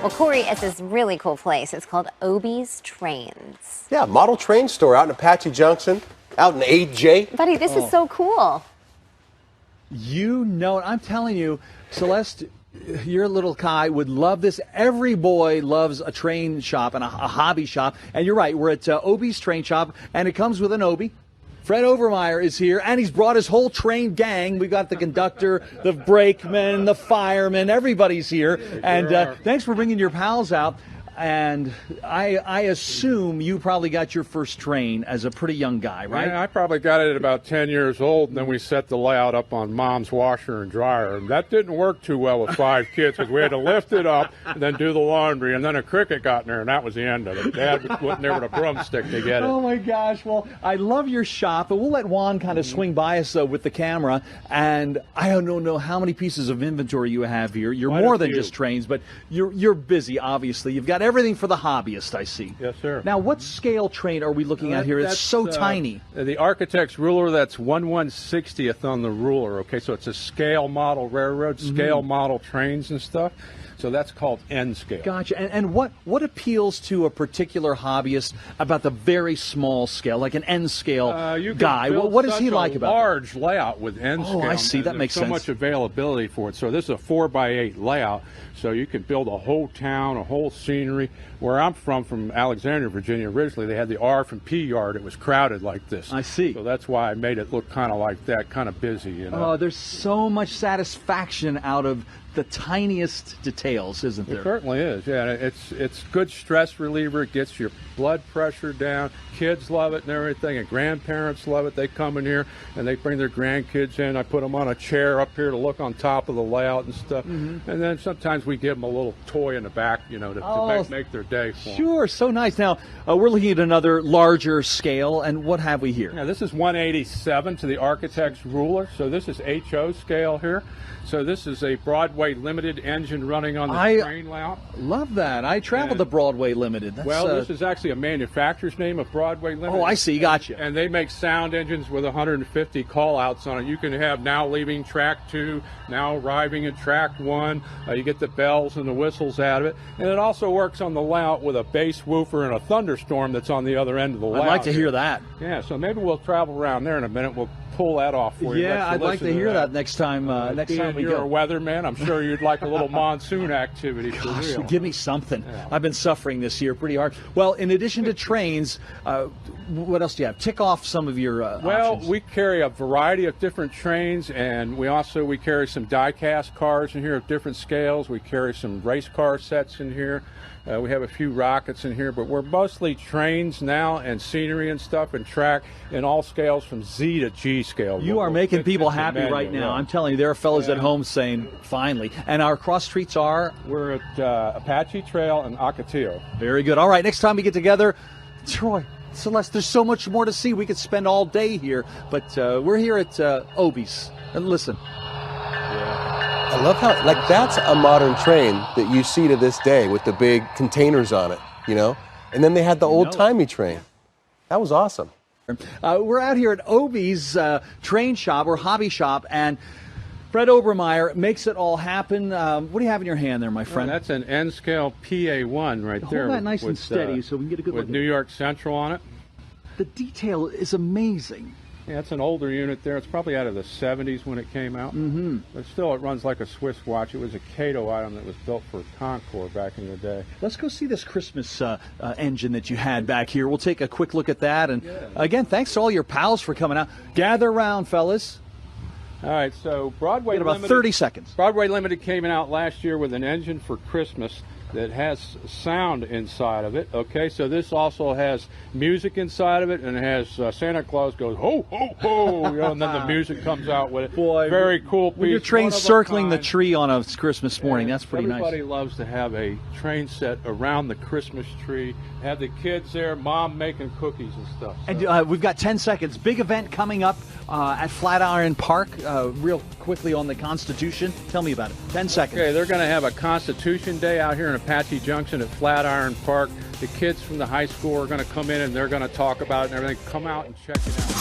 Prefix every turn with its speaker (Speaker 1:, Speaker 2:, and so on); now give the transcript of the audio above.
Speaker 1: Well, Cory, it's this really cool place. It's called Obies Trains.
Speaker 2: Yeah, model train store out in Apache Junction, out in AJ.
Speaker 1: Buddy, this is so cool.
Speaker 3: You know it. I'm telling you, Celeste, your little Kai would love this. Every boy loves a train shop and a hobby shop. And you're right, we're at Obies Train Shop, and it comes with an Obie. Fred Overmeyer is here, and he's brought his whole train gang. We've got the conductor, the brakeman, the fireman. Everybody's here. And thanks for bringing your pals out. And I assume you probably got your first train as a pretty young guy, right?
Speaker 4: Yeah, I probably got it at about 10 years old, and then we set the layout up on Mom's washer and dryer. And that didn't work too well with 5 kids because we had to lift it up and then do the laundry, and then a cricket got in there, and that was the end of it. Dad went there with a broomstick to get it.
Speaker 3: Oh, my gosh. Well, I love your shop, but we'll let Juan kind of swing by us with the camera. And I don't know how many pieces of inventory you have here. You're
Speaker 4: Quite
Speaker 3: more
Speaker 4: a
Speaker 3: than
Speaker 4: few.
Speaker 3: just trains, but you're busy, obviously. You've got everything for the hobbyist, I see.
Speaker 4: Yes, sir.
Speaker 3: Now, what scale train are we looking at here? It's so tiny.
Speaker 4: The architect's ruler, that's 1/160th on the ruler. Okay, so it's a scale model railroad, scale model trains and stuff. So that's called N scale.
Speaker 3: Gotcha. And what appeals to a particular hobbyist about the very small scale, like an N scale guy? What does he like about it?
Speaker 4: Large layout with N scale.
Speaker 3: Oh, I see. That makes sense.
Speaker 4: So much availability for it. So this is a 4x8 layout. So you can build a whole town, a whole scenery. Where I'm from Alexandria, Virginia, originally they had the R from P yard. It was crowded like this.
Speaker 3: I see.
Speaker 4: So that's why I made it look kind of like that, kind of busy. You know?
Speaker 3: Oh, there's so much satisfaction out of the tiniest details, isn't there?
Speaker 4: It certainly is. Yeah, it's good stress reliever. It gets your blood pressure down. Kids love it and everything, and grandparents love it. They come in here and they bring their grandkids in. I put them on a chair up here to look on top of the layout and stuff. And then sometimes we give them a little toy in the back, you know, to make their day for them.
Speaker 3: Sure, so nice. Now, we're looking at another larger scale, and what have we here?
Speaker 4: Now, this is 1/87 to the architect's ruler, so this is HO scale here. So this is a Broadway Limited engine running on the train layout.
Speaker 3: Love that. I traveled to Broadway Limited.
Speaker 4: Well, this is actually a manufacturer's name of Broadway Limited.
Speaker 3: Oh, I see. Gotcha.
Speaker 4: And they make sound engines with 150 call-outs on it. You can have now leaving track 2, now arriving at track 1. You get the bells and the whistles out of it. And it also works on the layout with a bass woofer and a thunderstorm that's on the other end of the layout.
Speaker 3: I'd like to hear that.
Speaker 4: Yeah, so maybe we'll travel around there in a minute. We'll pull that off for you.
Speaker 3: Yeah, I'd like to hear that next time. Next time we
Speaker 4: You're
Speaker 3: go.
Speaker 4: a weatherman. I'm sure you'd like a little monsoon activity.
Speaker 3: Gosh,
Speaker 4: for real.
Speaker 3: give me something.
Speaker 4: Yeah.
Speaker 3: I've been suffering this year pretty hard. Well, in addition to trains, what else do you have? Tick off some of your
Speaker 4: Well,
Speaker 3: options.
Speaker 4: we carry a variety of different trains, and we carry some die-cast cars in here of different scales. We carry some race car sets in here. We have a few rockets in here, but we're mostly trains now and scenery and stuff and track in all scales from Z to G scale.
Speaker 3: You are making people happy right now. I'm telling you, there are fellas at home saying, finally. And our cross streets are?
Speaker 4: We're at Apache Trail and Ocotillo.
Speaker 3: Very good. All right, next time we get together, Troy, Celeste, there's so much more to see. We could spend all day here, but we're here at Obies. And listen.
Speaker 2: I love how, like, that's a modern train that you see to this day with the big containers on it, you know? And then they had the old-timey train. That was awesome.
Speaker 3: We're out here at Obies Train Shop or Hobby Shop, and Fred Obermeyer makes it all happen. What do you have in your hand there, my friend?
Speaker 4: Well, that's an N-scale PA1 right there.
Speaker 3: Hold that nice and steady so we can get a good look
Speaker 4: with
Speaker 3: at
Speaker 4: New
Speaker 3: it.
Speaker 4: York Central on it.
Speaker 3: The detail is amazing.
Speaker 4: Yeah, it's an older unit there. It's probably out of the 70s when it came out. But still, it runs like a Swiss watch. It was a Cato item that was built for Concord back in the day.
Speaker 3: Let's go see this Christmas engine that you had back here. We'll take a quick look at that. And again, thanks to all your pals for coming out. Gather around, fellas.
Speaker 4: All right, so Broadway
Speaker 3: We got about
Speaker 4: Limited,
Speaker 3: 30 seconds.
Speaker 4: Broadway Limited came out last year with an engine for Christmas that has sound inside of it. Okay, so this also has music inside of it, and it has Santa Claus goes ho ho ho, you know, and then the music comes out with it.
Speaker 3: Boy,
Speaker 4: very cool piece.
Speaker 3: When your train's
Speaker 4: one of a
Speaker 3: circling the
Speaker 4: kind.
Speaker 3: tree on a Christmas morning, that's pretty nice.
Speaker 4: Everybody loves to have a train set around the Christmas tree. Have the kids there, mom making cookies and stuff. So.
Speaker 3: And we've got 10 seconds. Big event coming up at Flatiron Park. Real quickly on the Constitution. Tell me about it. 10 seconds.
Speaker 4: Okay, they're going to have a Constitution Day out here in Apache Junction at Flatiron Park. The kids from the high school are going to come in and they're going to talk about it and everything. Come out and check it out.